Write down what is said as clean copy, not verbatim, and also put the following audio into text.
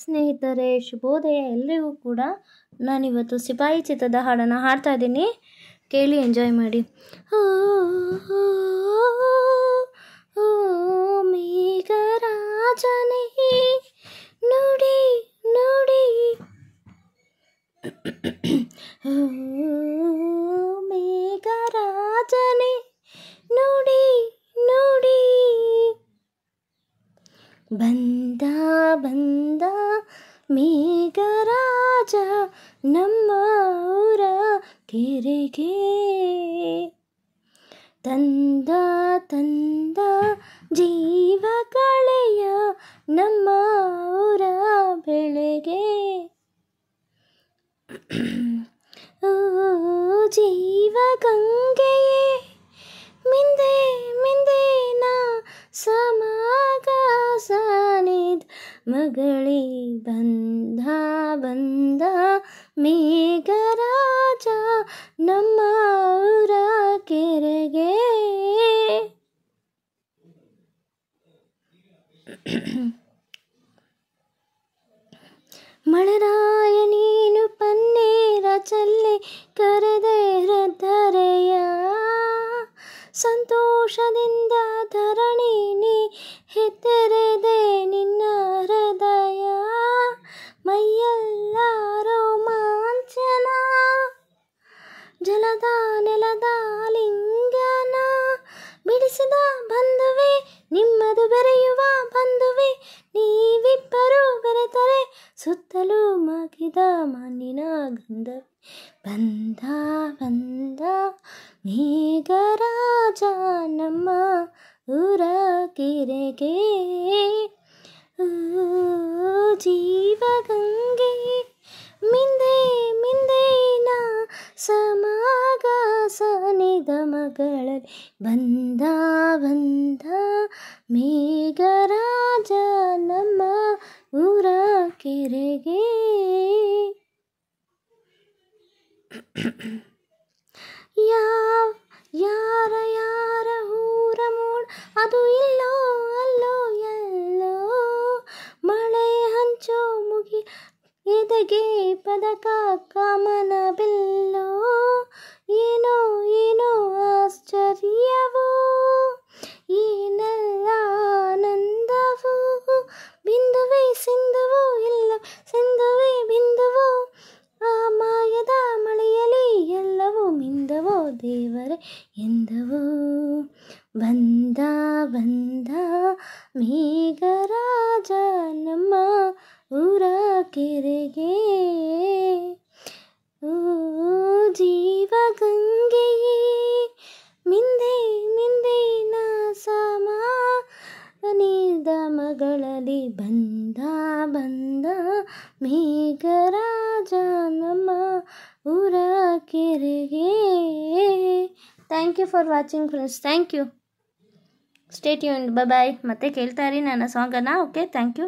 ಸ್ನೇಹಿತರೆ, ಶುಭೋದಯ ಎಲ್ರಿಗೂ ಕೂಡ. ನಾನಿವತ್ತು ಸಿಪಾಯಿ ಚಿತ್ರದ ಹಾಡನ್ನು ಹಾಡ್ತಾ ಇದ್ದೀನಿ, ಕೇಳಿ ಎಂಜಾಯ್ ಮಾಡಿ. ಓ ಮೇಘರಾಜನೇ ನುಡಿ ನುಡಿ, ಮೇಘರಾಜನೇ ನುಡಿ ನುಡಿ, ಬಂದ ಬಂದ ಮೇಘರಾಜ ನಮ್ಮ ಊರ ಕೆರೆಗೆ, ತಂದ ತಂದ ಜೀವ ಕಳೆಯ ನಮ್ಮ ಊರ ಬೆಳೆಗೆ. ಓ ಜೀವ ಗಂಗೆಯೇ ಮಿಂದೆ ಮಿಂದೆ ನಾ ಸಮಾಗ ಸಾನಿದ್ ಮಗಳೇ, ಬಂದ ಬಂದ ಮೇಘರಾಜ ನಮ್ಮ ಊರ ಕೆರೆಗೆ. ಮಳೆರಾಯ ನೀನು ಪನ್ನೀರ ಚೆಲ್ಲಿ ಕರೆದೆ ಹೃದಯ, ಸಂತೋಷದಿಂದ ಧರಣಿ ನೀ ಹೆತ್ತೆರೆದೆ ನಿನ್ನ ಹೃದಯ. ಮೈಯೆಲ್ಲ ರೋಮಾಂಚನ, ಜಲದ ನೆಲದ ಲಿಂಗನ ಬಿಡಿಸಿದ ಬಂಧುವೆ, ನಿಮ್ಮದು ಬೆರೆಯುವ ಬಂಧುವೆ, ನೀವಿಬ್ಬರು ಬೆರೆತರೆ ಸುತ್ತಲೂ ಮಗಿದ ಮಣ್ಣಿನ ಗಂಧವೇ. ಬಂದ ಬಂದ ಮೇಘರಾಜ ನಮ್ಮ ಊರ ಕೆರೆಗೆ. ಜೀವ ಗಂಗೆ ಮಿಂದೆ ಮಿಂದೆ ನಾ ಸಮಾಗ ಸನಿದ ಮಗಳಲ್ಲಿ, ಬಂದ ಬಂದ ಮೇಘರಾಜ ನಮ್ಮ ಊರ ಕೆರೆಗೆ. ಯಾರ ಯಾರ ಊರ ಮೂಡ ಅದು ಇಲ್ಲೋ ಅಲ್ಲೋ ಎಲ್ಲೋ, ಮಳೆ ಹಂಚೋ ಮುಗಿ ಎದೆಗೆ ಪದಕ ಕಾಮನ ಬಿಲ್ಲೋ. ಏನೋ ಏನೋ ಆಶ್ಚರ್ಯವೋ, ಏನೆಲ್ಲ ಆನಂದವೋ, ಬಿಂದುವೆ ಸಿಂಧುವು ಇಲ್ಲ ಸಿಂಧುವೆ ಬಿಂದುವು, ಆ ಮಾಯದ ಮಳೆಯಲಿ ಎಲ್ಲವೂ ಮಿಂದವೋ ದೇವರೇ ಎಂದವೋ. ಬಂದ ಬಂದ ಮೇಘರಾಜ ನಮ್ಮ ಊರ ಕೆರೆಗೆ. ಓ ಜೀವ ಗಂಗೆಯೇ ಮಿಂದೆ ಮಿಂದೆ ನಾ ಸಮಾನಿದ ಮಗಳಲ್ಲಿ, ಬಂದ ಬಂದ ಮೇಘರಾಜ ನಮ್ಮ ಊರ ಕೆರೆಗೆ. Thank you for watching friends, thank you. Stay tuned, bye bye. ಮತ್ತೆ ಕೇಳ್ತಾ ಇರಿ ನನ್ನ ಸಾಂಗನ್ನು. Okay, thank you.